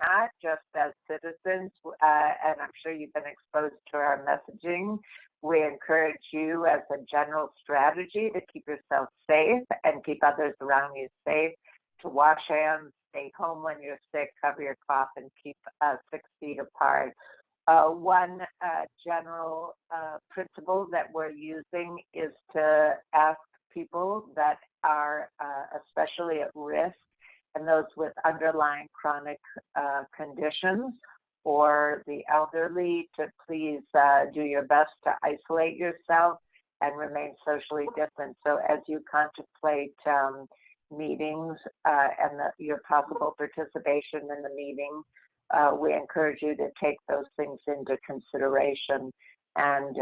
not, just as citizens, and I'm sure you've been exposed to our messaging, we encourage you as a general strategy to keep yourself safe and keep others around you safe, to wash hands, stay home when you're sick, cover your cough, and keep 6 feet apart. One general principle that we're using is to ask people that are especially at risk and those with underlying chronic conditions or the elderly to please do your best to isolate yourself and remain socially distant. So as you contemplate meetings and your possible participation in the meeting, we encourage you to take those things into consideration, and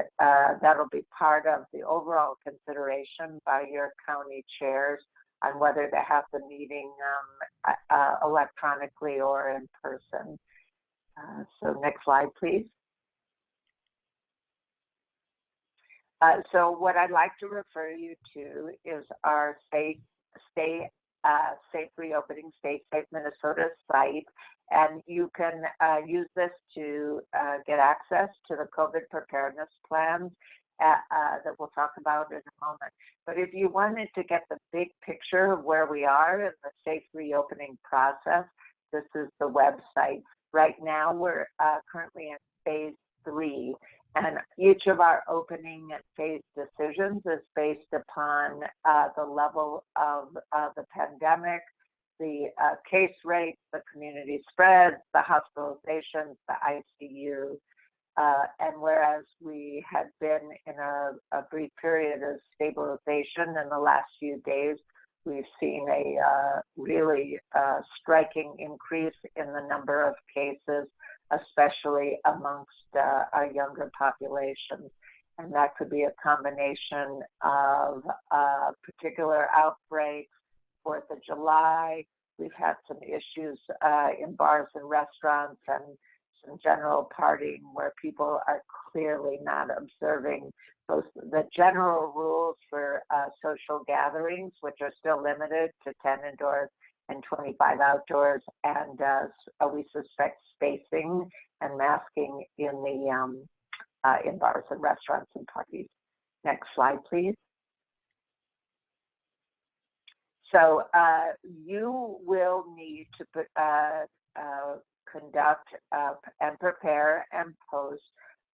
that'll be part of the overall consideration by your county chairs on whether to have the meeting electronically or in person. So next slide, please. So what I'd like to refer you to is our Safe Reopening, Stay Safe Minnesota site, and you can use this to get access to the COVID preparedness plans that we'll talk about in a moment. But if you wanted to get the big picture of where we are in the safe reopening process, this is the website. Right now, we're currently in phase 3, and each of our opening and phase decisions is based upon the level of the pandemic, the case rates, the community spread, the hospitalizations, the ICU. And whereas we had been in a brief period of stabilization in the last few days, we've seen a really striking increase in the number of cases, especially amongst our younger populations. And that could be a combination of particular outbreaks. 4th of July, we've had some issues in bars and restaurants and some general partying where people are clearly not observing both the general rules for social gatherings, which are still limited to 10 indoors and 25 outdoors, and we suspect spacing and masking in the in bars and restaurants and parties. Next slide, please. So you will need to conduct and prepare and post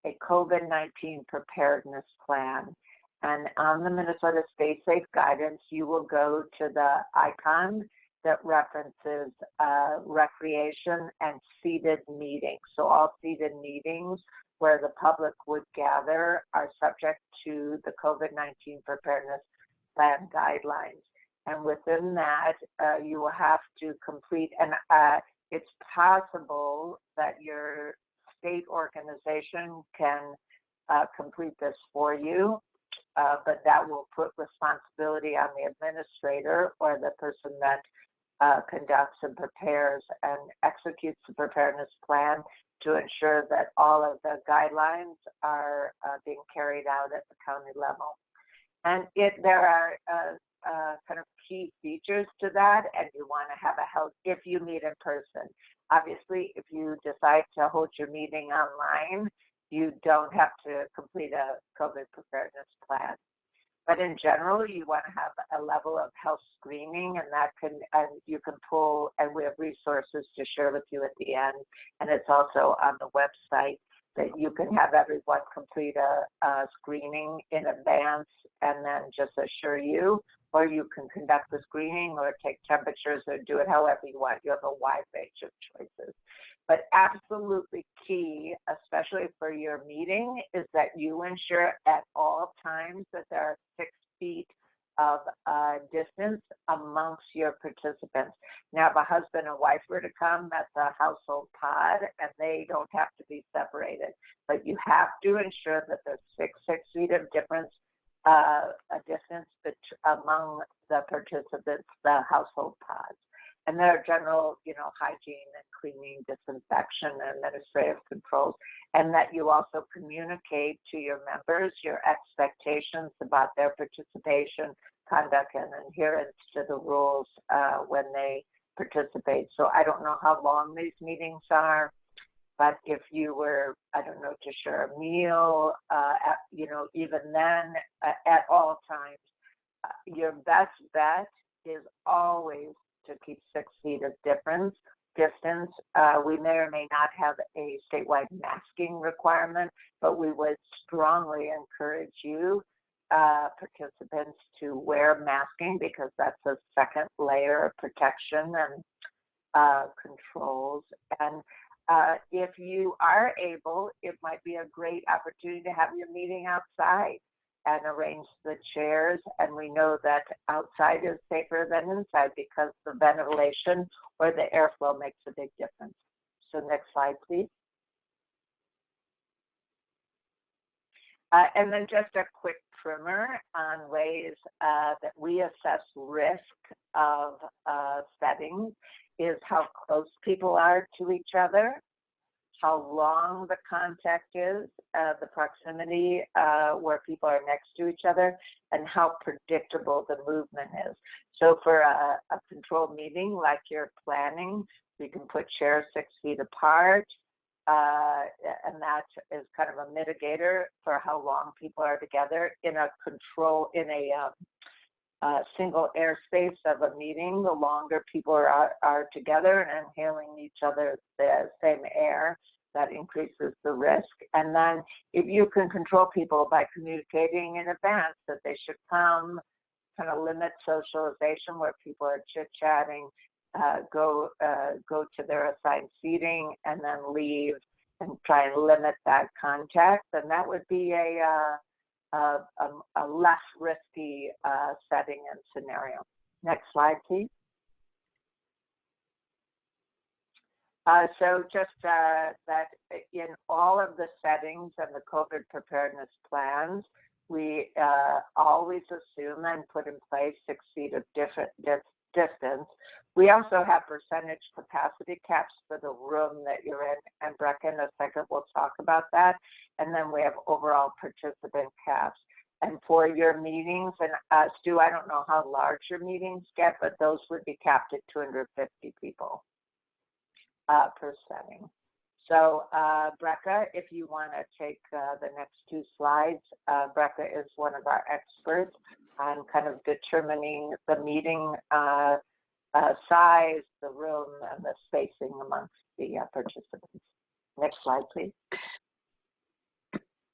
a COVID-19 preparedness plan. And on the Minnesota Stay Safe guidance, you will go to the icon that references recreation and seated meetings. So all seated meetings where the public would gather are subject to the COVID-19 preparedness plan guidelines. And within that, you will have to complete, and it's possible that your state organization can complete this for you, but that will put responsibility on the administrator or the person that conducts and prepares and executes the preparedness plan to ensure that all of the guidelines are being carried out at the county level. And there are kind of key features to that, and you want to have a health if you meet in person. Obviously, if you decide to hold your meeting online, you don't have to complete a COVID preparedness plan. But in general, you want to have a level of health screening, and you can pull, and we have resources to share with you at the end. And it's also on the website that you can have everyone complete a screening in advance and then just assure you, or you can conduct the screening or take temperatures or do it however you want. You have a wide range of choices. But absolutely key, especially for your meeting, is that you ensure at all times that there are 6 feet of distance amongst your participants. Now, if a husband and wife were to come, that's a household pod, and they don't have to be separated. But you have to ensure that there's 6 feet of difference, a distance among the participants, the household pods. And there are general, hygiene and cleaning, disinfection, and administrative controls, and that you also communicate to your members your expectations about their participation, conduct, and adherence to the rules when they participate. So I don't know how long these meetings are, but if you were, I don't know, to share a meal, even then, at all times, your best bet is always to keep 6 feet of distance. We may or may not have a statewide masking requirement, but we would strongly encourage you, participants, to wear masking, because that's a second layer of protection and controls. And if you are able, it might be a great opportunity to have your meeting outside and arrange the chairs. And we know that outside is safer than inside because the ventilation or the airflow makes a big difference. So next slide, please. And then just a quick primer on ways that we assess risk of settings is how close people are to each other, how long the contact is, the proximity where people are next to each other, and how predictable the movement is. So for a controlled meeting like you're planning, we can put chairs 6 feet apart, and that is kind of a mitigator for how long people are together in a single airspace of a meeting. The longer people are together and inhaling each other the same air, that increases the risk. And then if you can control people by communicating in advance that they should come, kind of limit socialization where people are chit-chatting, go to their assigned seating and then leave, and try and limit that contact, then that would be a less risky setting and scenario. Next slide, please. So just that in all of the settings and the COVID preparedness plans, we always assume and put in place 6 feet of distance. We also have percentage capacity caps for the room that you're in, and Brecca in a second will talk about that. And then we have overall participant caps. And for your meetings, and Stu, I don't know how large your meetings get, but those would be capped at 250 people per setting. So Brecca, if you want to take the next 2 slides, Brecca is one of our experts on kind of determining the meeting size, the room, and the spacing amongst the participants. Next slide, please.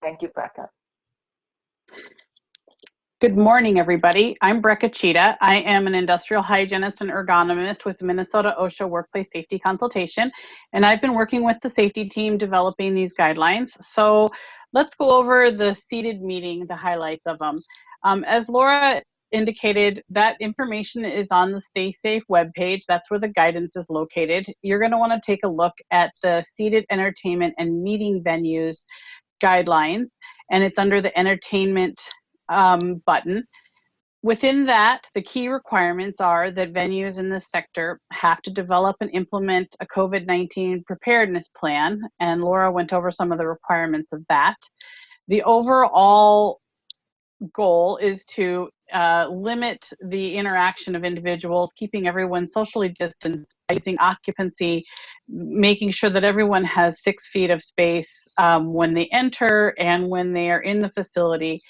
Thank you, Brecca. Good morning, everybody. I'm Brecca Cheetah. I am an industrial hygienist and ergonomist with Minnesota OSHA Workplace Safety Consultation, and I've been working with the safety team developing these guidelines. So let's go over the seated meeting, the highlights of them. As Laura indicated, that information is on the Stay Safe webpage. That's where the guidance is located. You're going to want to take a look at the seated entertainment and meeting venues guidelines, and it's under the entertainment button. Within that, the key requirements are that venues in this sector have to develop and implement a COVID-19 preparedness plan, and Laura went over some of the requirements of that. The overall goal is to limit the interaction of individuals, keeping everyone socially distanced, using occupancy, making sure that everyone has 6 feet of space when they enter and when they are in the facility.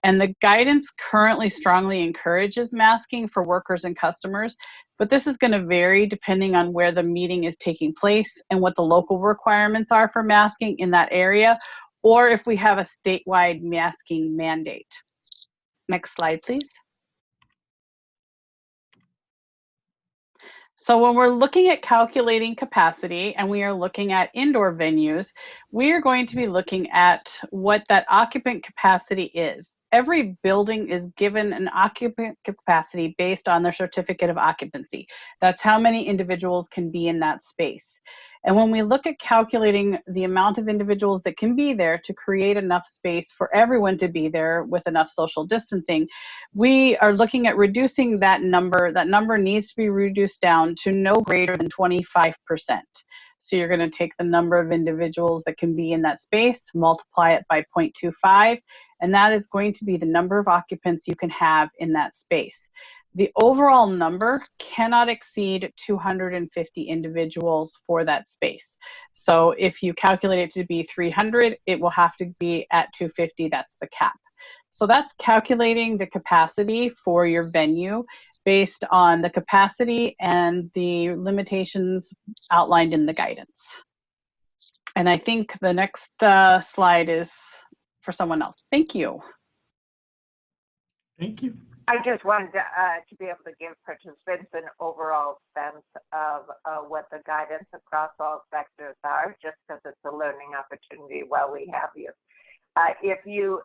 And the guidance currently strongly encourages masking for workers and customers, but this is going to vary depending on where the meeting is taking place and what the local requirements are for masking in that area, or if we have a statewide masking mandate. Next slide, please. So when we're looking at calculating capacity and we are looking at indoor venues, we are going to be looking at what that occupant capacity is. Every building is given an occupant capacity based on their certificate of occupancy. That's how many individuals can be in that space. And when we look at calculating the amount of individuals that can be there to create enough space for everyone to be there with enough social distancing, we are looking at reducing that number. That number needs to be reduced down to no greater than 25%. So you're going to take the number of individuals that can be in that space, multiply it by 0.25, and that is going to be the number of occupants you can have in that space. The overall number cannot exceed 250 individuals for that space. So if you calculate it to be 300, it will have to be at 250, that's the cap. So that's calculating the capacity for your venue based on the capacity and the limitations outlined in the guidance. And I think the next slide is for someone else. Thank you. Thank you. I just wanted to be able to give participants an overall sense of what the guidance across all sectors are, just because it's a learning opportunity while we have you. If you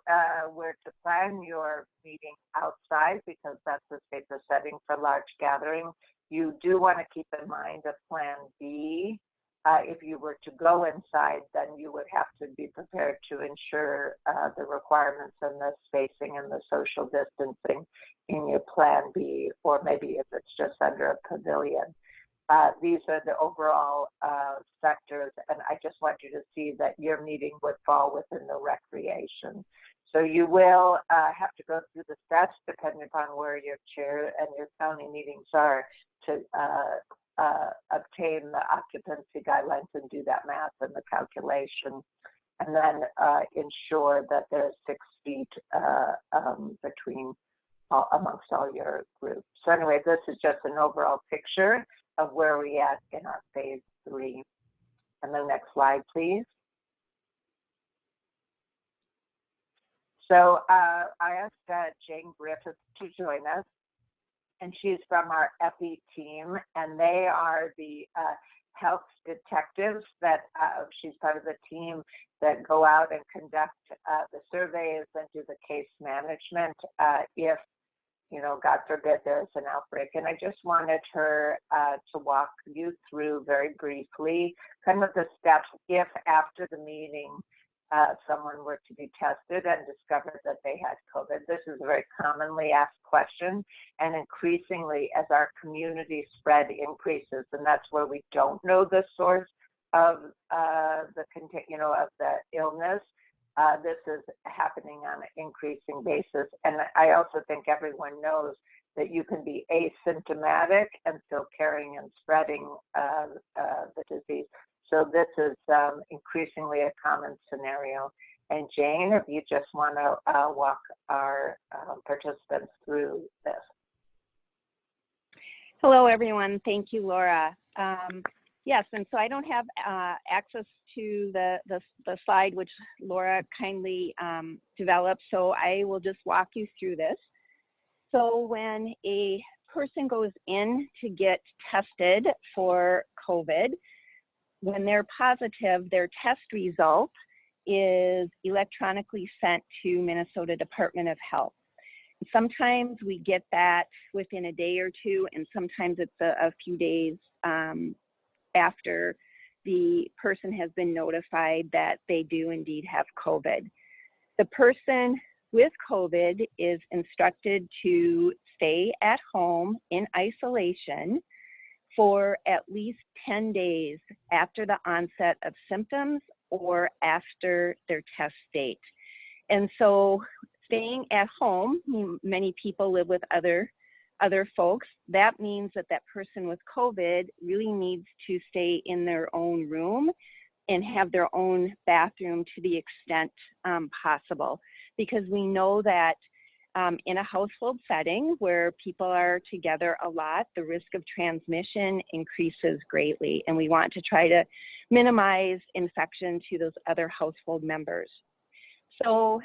were to plan your meeting outside, because that's the safer setting for large gatherings, you do want to keep in mind a plan B. If you were to go inside, then you would have to be prepared to ensure the requirements and the spacing and the social distancing in your plan B, or maybe if it's just under a pavilion. These are the overall sectors, and I just want you to see that your meeting would fall within the recreation. So you will have to go through the steps, depending upon where your chair and your county meetings are, to obtain the occupancy guidelines and do that math and the calculation, and then ensure that there's 6 feet between amongst all your groups. So anyway, this is just an overall picture of where we at in our phase 3. And the next slide, please. So I asked Jane Griffith to join us, and she's from our FE team, and they are the health detectives that she's part of the team that go out and conduct the surveys and do the case management if, you know, God forbid there's an outbreak. And I just wanted her to walk you through very briefly kind of the steps if after the meeting someone were to be tested and discovered that they had COVID. This is a very commonly asked question, and increasingly as our community spread increases, and that's where we don't know the source of the illness. This is happening on an increasing basis, and I also think everyone knows that you can be asymptomatic and still carrying and spreading the disease. So this is increasingly a common scenario. And Jane, if you just want to walk our participants through this. Hello, everyone. Thank you, Laura. Yes, and so I don't have access to the slide which Laura kindly developed, so I will just walk you through this. So when a person goes in to get tested for COVID, when they're positive, their test result is electronically sent to Minnesota Department of Health. Sometimes we get that within a day or two, and sometimes it's a few days after the person has been notified that they do indeed have COVID. The person with COVID is instructed to stay at home in isolation for at least 10 days after the onset of symptoms or after their test date. And so staying at home, many people live with other folks. That means that that person with COVID really needs to stay in their own room and have their own bathroom to the extent possible. Because we know that in a household setting where people are together a lot, the risk of transmission increases greatly, and we want to try to minimize infection to those other household members. So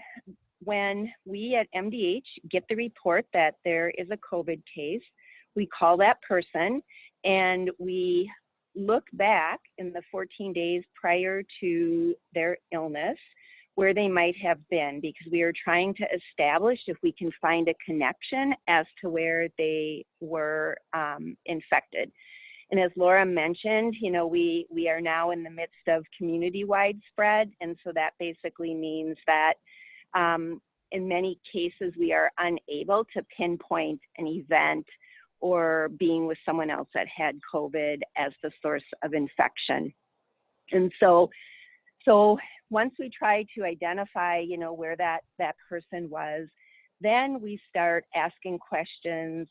when we at MDH get the report that there is a COVID case, we call that person and we look back in the 14 days prior to their illness where they might have been, because we are trying to establish if we can find a connection as to where they were infected. And as Laura mentioned, you know, we are now in the midst of community-wide spread, and so that basically means that in many cases we are unable to pinpoint an event or being with someone else that had COVID as the source of infection. And so once we try to identify, you know, where that person was, then we start asking questions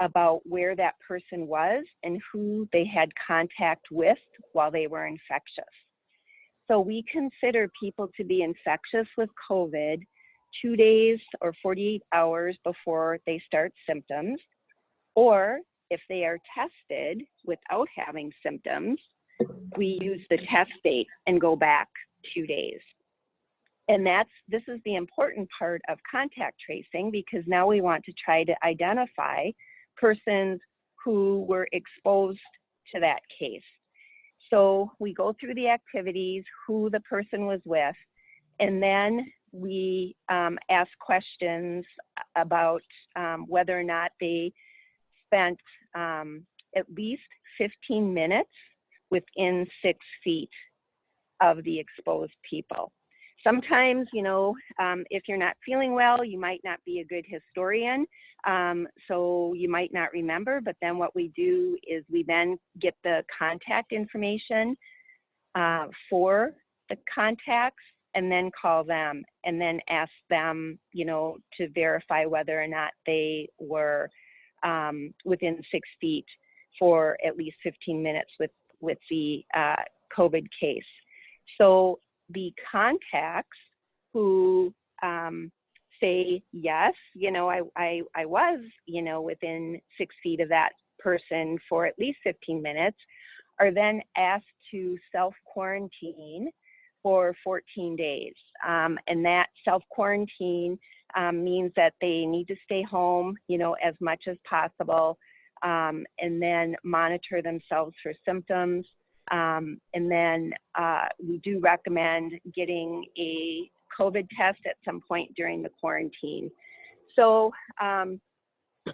about where that person was and who they had contact with while they were infectious. So we consider people to be infectious with COVID 2 days or 48 hours before they start symptoms, or if they are tested without having symptoms, we use the test date and go back 2 days. And this is the important part of contact tracing, because now we want to try to identify persons who were exposed to that case. So we go through the activities, who the person was with, and then we ask questions about whether or not they spent at least 15 minutes within 6 feet of the exposed people. Sometimes, you know, if you're not feeling well, you might not be a good historian, so you might not remember, but then what we do is we then get the contact information for the contacts and then call them and then ask them, you know, to verify whether or not they were within 6 feet for at least 15 minutes with the COVID case. So the contacts who say, yes, you know, I was, you know, within 6 feet of that person for at least 15 minutes, are then asked to self-quarantine for 14 days. And that self-quarantine means that they need to stay home, you know, as much as possible, and then monitor themselves for symptoms. And then we do recommend getting a COVID test at some point during the quarantine. So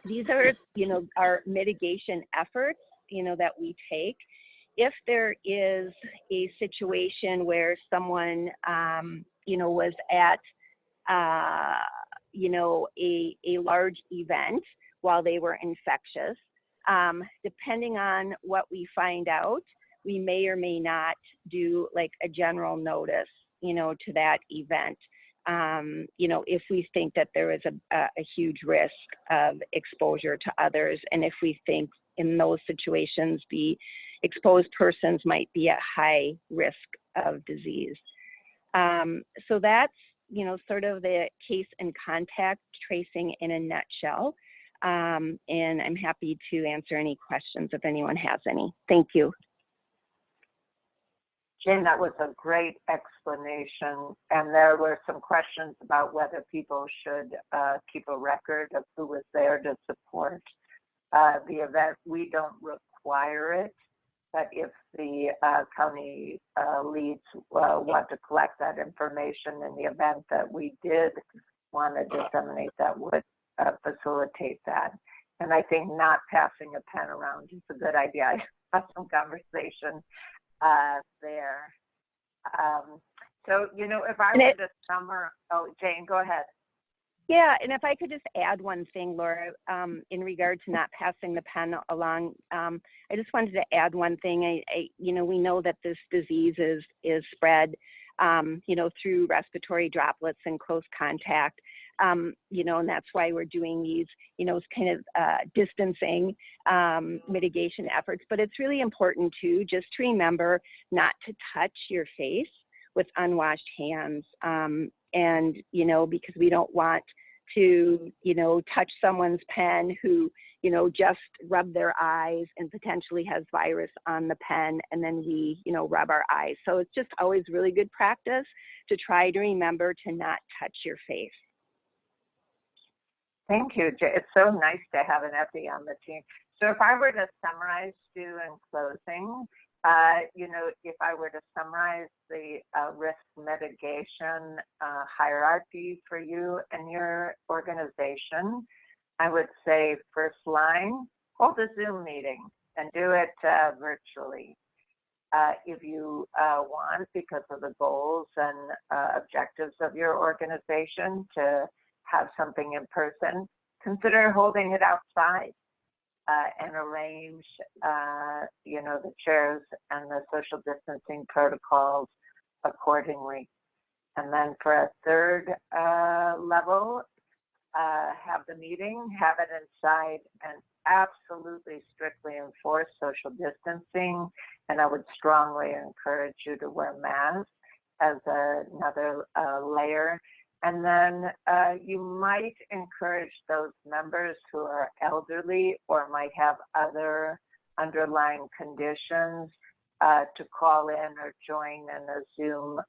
these are, you know, our mitigation efforts, you know, that we take. If there is a situation where someone, you know, was at, you know, a large event while they were infectious, depending on what we find out, we may or may not do like a general notice, you know, to that event, you know, if we think that there is a huge risk of exposure to others, and if we think in those situations the exposed persons might be at high risk of disease. So that's, you know, sort of the case and contact tracing in a nutshell. And I'm happy to answer any questions if anyone has any. Thank you. Jane, that was a great explanation. And there were some questions about whether people should keep a record of who was there to support the event. We don't require it, but if the county leads want to collect that information in the event that we did want to disseminate, that would facilitate that. And I think not passing a pen around is a good idea. I had some conversation there. So, you know, if I were to summarize, oh, Jane, go ahead. Yeah, and if I could just add one thing, Laura, in regard to not passing the pen along, I just wanted to add one thing. You know, we know that this disease is spread, you know, through respiratory droplets and close contact. You know, and that's why we're doing these, you know, kind of distancing mitigation efforts. But it's really important too, just to remember not to touch your face with unwashed hands. And, you know, because we don't want to, you know, touch someone's pen who, you know, just rubbed their eyes and potentially has virus on the pen, and then we, you know, rub our eyes. So it's just always really good practice to try to remember to not touch your face. Thank you. It's so nice to have an FD on the team. So if I were to summarize, Stu, in closing, you know, if I were to summarize the risk mitigation hierarchy for you and your organization, I would say first line, hold a Zoom meeting and do it virtually. If you want, because of the goals and objectives of your organization, to have something in person, consider holding it outside and arrange, you know, the chairs and the social distancing protocols accordingly. And then for a third level, have the meeting, have it inside, and absolutely strictly enforce social distancing, and I would strongly encourage you to wear masks as another layer. And then you might encourage those members who are elderly or might have other underlying conditions to call in or join in a Zoom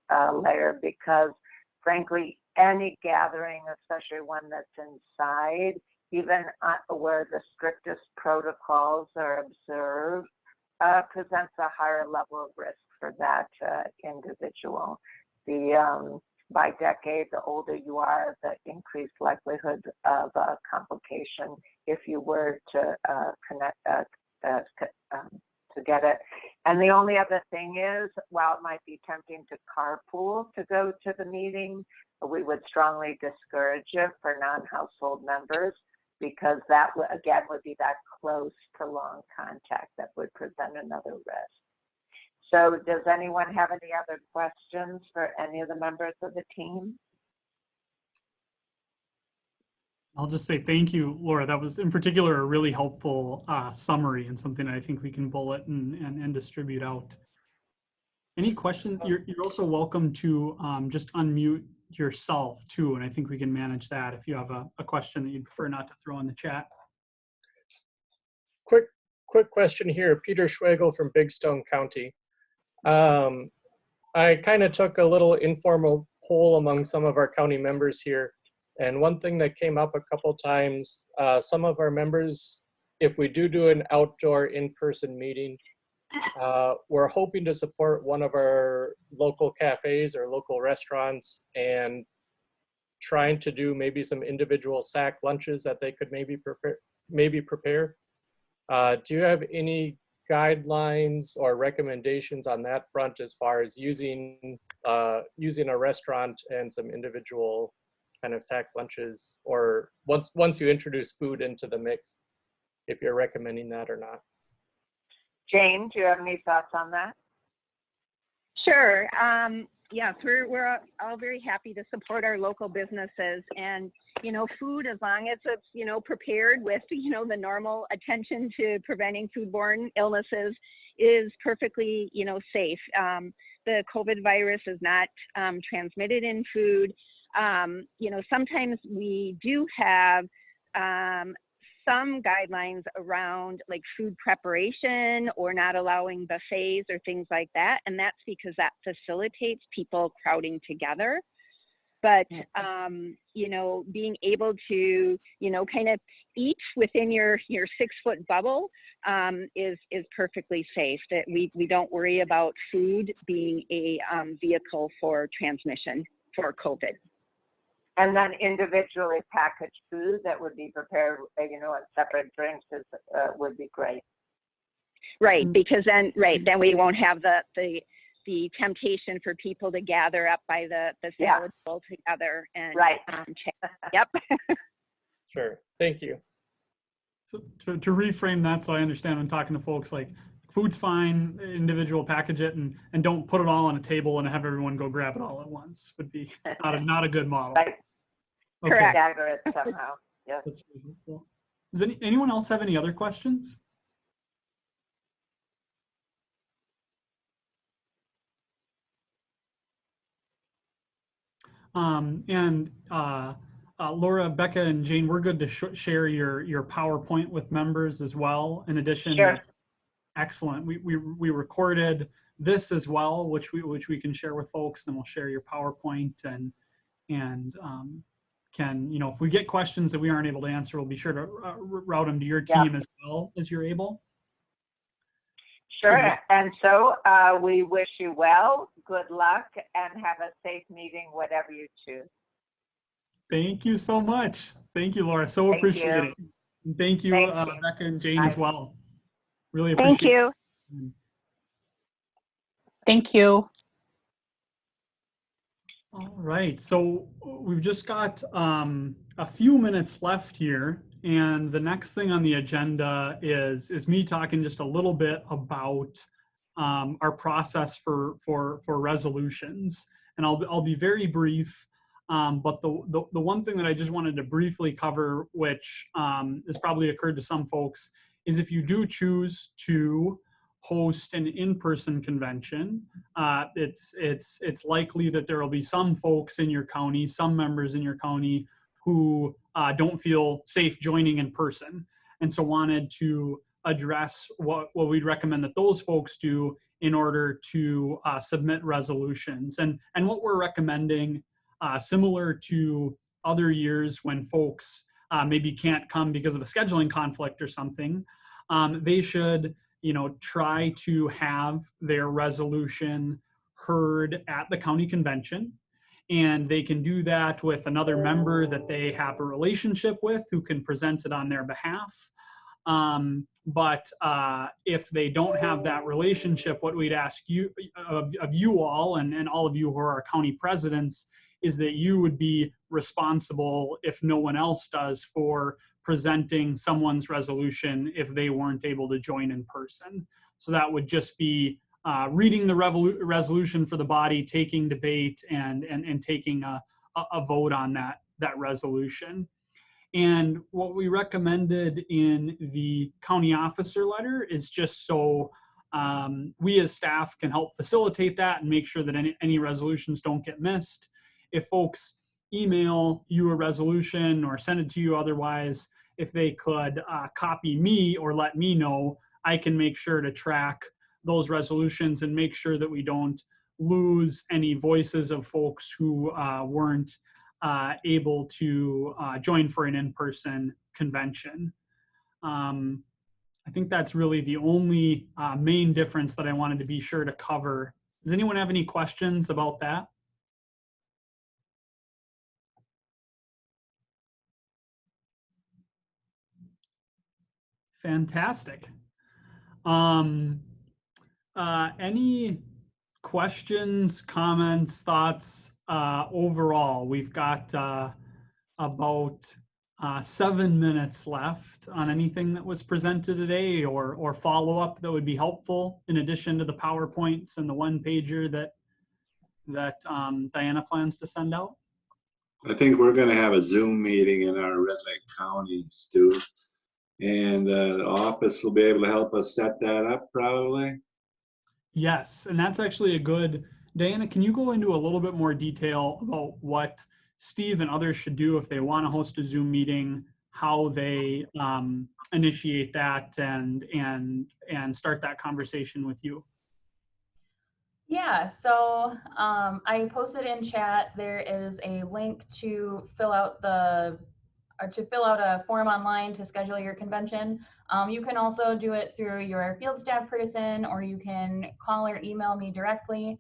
layer, because frankly, any gathering, especially one that's inside, even where the strictest protocols are observed, presents a higher level of risk for that individual. By decade, the older you are, the increased likelihood of complication if you were to to get it. And the only other thing is, while it might be tempting to carpool to go to the meeting, we would strongly discourage it for non-household members, because that again would be that close, prolonged contact that would present another risk. So does anyone have any other questions for any of the members of the team? I'll just say thank you, Laura. That was in particular a really helpful summary, and something I think we can bullet and distribute out. Any questions? You're also welcome to just unmute yourself too, and I think we can manage that if you have a question that you'd prefer not to throw in the chat. Quick question here. Peter Schwegel from Big Stone County. I kind of took a little informal poll among some of our county members here. And one thing that came up a couple times, some of our members, if we do an outdoor in-person meeting, we're hoping to support one of our local cafes or local restaurants and trying to do maybe some individual sack lunches that they could maybe prepare. Do you have any guidelines or recommendations on that front as far as using a restaurant and some individual kind of sack lunches, or once you introduce food into the mix, if you're recommending that or not? Jane, do you have any thoughts on that? Sure. Yes, we're all very happy to support our local businesses, and food, as long as it's prepared with the normal attention to preventing foodborne illnesses, is perfectly safe. The COVID virus is not transmitted in food. Sometimes we do have some guidelines around like food preparation or not allowing buffets or things like that. And that's because that facilitates people crowding together. But, being able to, kind of eat within your 6-foot bubble is perfectly safe. That we don't worry about food being a vehicle for transmission for COVID. And then individually packaged food that would be prepared, and separate drinks would be great. Right, because then we won't have the temptation for people to gather up by the salad bowl together and Yep. Sure, thank you. So to reframe that, so I understand when talking to folks, like food's fine, individual package it, and don't put it all on a table and have everyone go grab it all at once would be not a good model. Right. Okay. Correct. Stagger it somehow. Yes. That's really helpful. Does anyone else have any other questions? Laura, Becca, and Jane, we're good to share your PowerPoint with members as well. In addition, sure. Excellent. We recorded this as well, which we can share with folks. Then we'll share your PowerPoint and can, if we get questions that we aren't able to answer, we'll be sure to route them to your team as well as you're able. Sure. And so we wish you well, good luck, and have a safe meeting, whatever you choose. Thank you so much. Thank you, Laura. So appreciate it. And thank you, Becca and Jane as well. Really appreciate it. Thank you. Thank you. All right, so we've just got a few minutes left here, and the next thing on the agenda is me talking just a little bit about our process for resolutions, and I'll be very brief. But the one thing that I just wanted to briefly cover, which has probably occurred to some folks, is if you do choose to host an in-person convention, it's likely that there will be some folks in your county, some members in your county who don't feel safe joining in person. And so wanted to address what we'd recommend that those folks do in order to submit resolutions. And what we're recommending, similar to other years when folks maybe can't come because of a scheduling conflict or something, they should, try to have their resolution heard at the county convention. And they can do that with another member that they have a relationship with who can present it on their behalf. But if they don't have that relationship, what we'd ask you of you all and all of you who are our county presidents is that you would be responsible, if no one else does, for presenting someone's resolution if they weren't able to join in person. So that would just be reading the resolution for the body, taking debate, and taking a vote on that resolution. And what we recommended in the county officer letter is just so we as staff can help facilitate that and make sure that any resolutions don't get missed. If folks email you a resolution or send it to you otherwise, if they could copy me or let me know, I can make sure to track those resolutions and make sure that we don't lose any voices of folks who weren't able to join for an in-person convention. I think that's really the only main difference that I wanted to be sure to cover. Does anyone have any questions about that? Fantastic. Any questions, comments, thoughts overall? We've got about 7 minutes left on anything that was presented today or follow-up that would be helpful in addition to the PowerPoints and the one-pager that Diana plans to send out. I think we're going to have a Zoom meeting in our Red Lake County, Stu, and the office will be able to help us set that up probably. Yes, and that's actually a good, Diana, can you go into a little bit more detail about what Steve and others should do if they want to host a Zoom meeting, how they initiate that and start that conversation with you? Yeah, so I posted in chat, there is a link to fill out a form online to schedule your convention. You can also do it through your field staff person, or you can call or email me directly.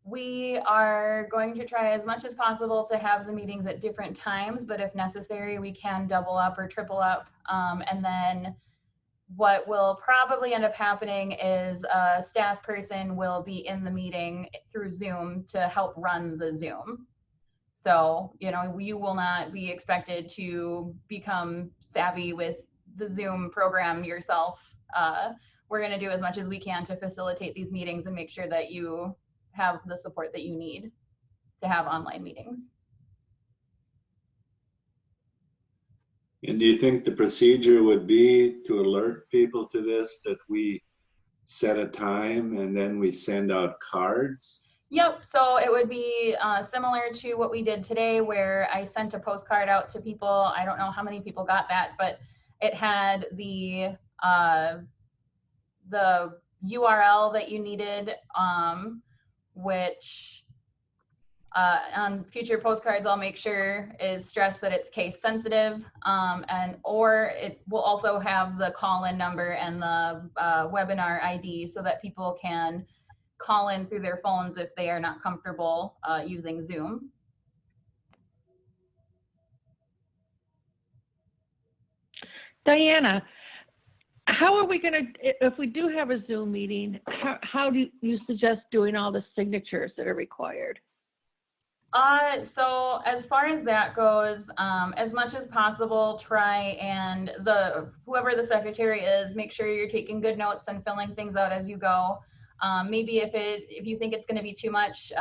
We are going to try as much as possible to have the meetings at different times, but if necessary, we can double up or triple up. And then what will probably end up happening is a staff person will be in the meeting through Zoom to help run the Zoom. So, you will not be expected to become savvy with the Zoom program yourself. We're going to do as much as we can to facilitate these meetings and make sure that you have the support that you need to have online meetings. And do you think the procedure would be to alert people to this, that we set a time and then we send out cards? Yep, so it would be similar to what we did today, where I sent a postcard out to people. I don't know how many people got that, but it had the URL that you needed, which on future postcards I'll make sure is stressed that it's case sensitive, or it will also have the call-in number and the webinar ID so that people can call in through their phones if they are not comfortable using Zoom. Diana, how are we going to, if we do have a Zoom meeting, how do you suggest doing all the signatures that are required? So as far as that goes, as much as possible, try and whoever the secretary is, make sure you're taking good notes and filling things out as you go. Maybe if you think it's going to be too much,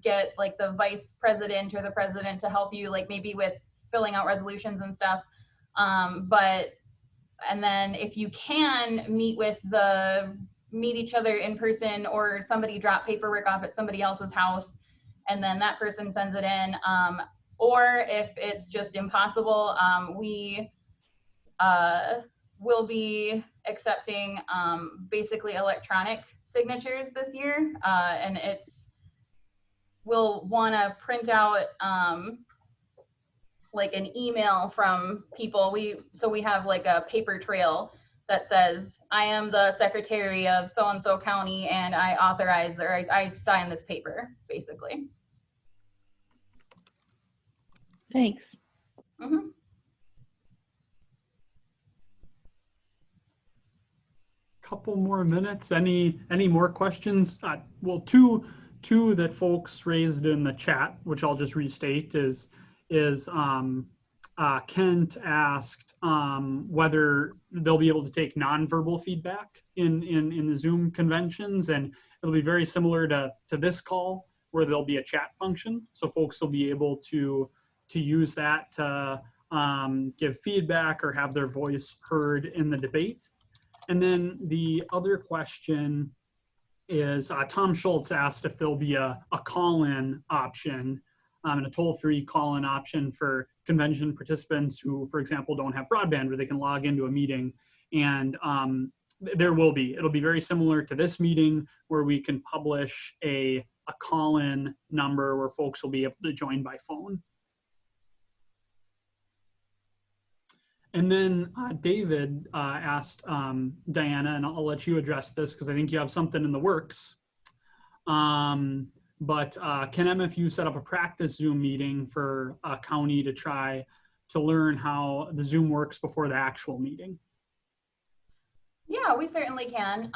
get like the vice president or the president to help you, like maybe with filling out resolutions and stuff. And then if you can meet each other in person, or somebody drop paperwork off at somebody else's house and then that person sends it in. Or if it's just impossible, we will be accepting basically electronic signatures this year. And we'll want to print out like an email from people. So we have like a paper trail that says, I am the secretary of so-and-so county and I authorize, or I sign this paper, basically. Thanks. Mm-hmm. Couple more minutes. Any more questions? Well, two that folks raised in the chat, which I'll just restate, is Kent asked whether they'll be able to take nonverbal feedback in the Zoom conventions, and it'll be very similar to this call, where there'll be a chat function, so folks will be able to use that to give feedback or have their voice heard in the debate. And then the other question is Tom Schultz asked if there'll be a call-in option and a toll-free call-in option for convention participants who, for example, don't have broadband, where they can log into a meeting. And there will be. It'll be very similar to this meeting, where we can publish a call-in number where folks will be able to join by phone. And then David asked Diana, and I'll let you address this because I think you have something in the works. But can MFU set up a practice Zoom meeting for a county to try to learn how the Zoom works before the actual meeting? Yeah, we certainly can.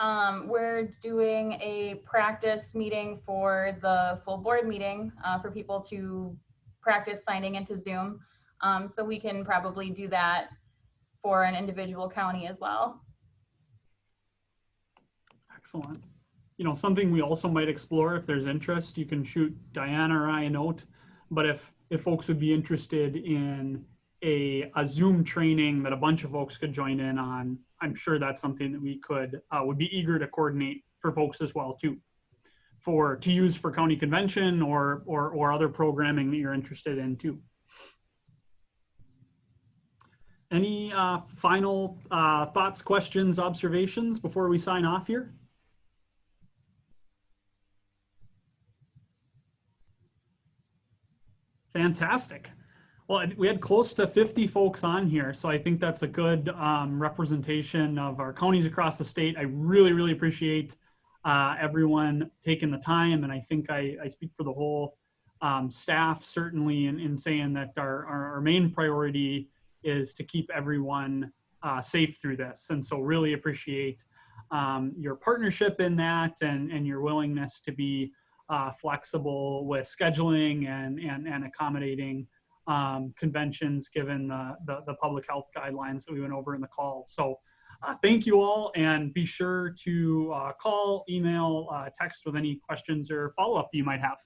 We're doing a practice meeting for the full board meeting for people to practice signing into Zoom. So we can probably do that for an individual county as well. Excellent. You know, something we also might explore, if there's interest, you can shoot Diana or I a note. But if folks would be interested in a Zoom training that a bunch of folks could join in on, I'm sure that's something that we would be eager to coordinate for folks as well too, to use for county convention or other programming that you're interested in too. Any final thoughts, questions, observations before we sign off here? Fantastic. Well, we had close to 50 folks on here, so I think that's a good representation of our counties across the state. I really, really appreciate everyone taking the time, and I think I speak for the whole staff, certainly, in saying that our main priority is to keep everyone safe through this. And so really appreciate your partnership in that, and your willingness to be flexible with scheduling and accommodating conventions given the public health guidelines that we went over in the call. So thank you all, and be sure to call, email, text with any questions or follow-up that you might have.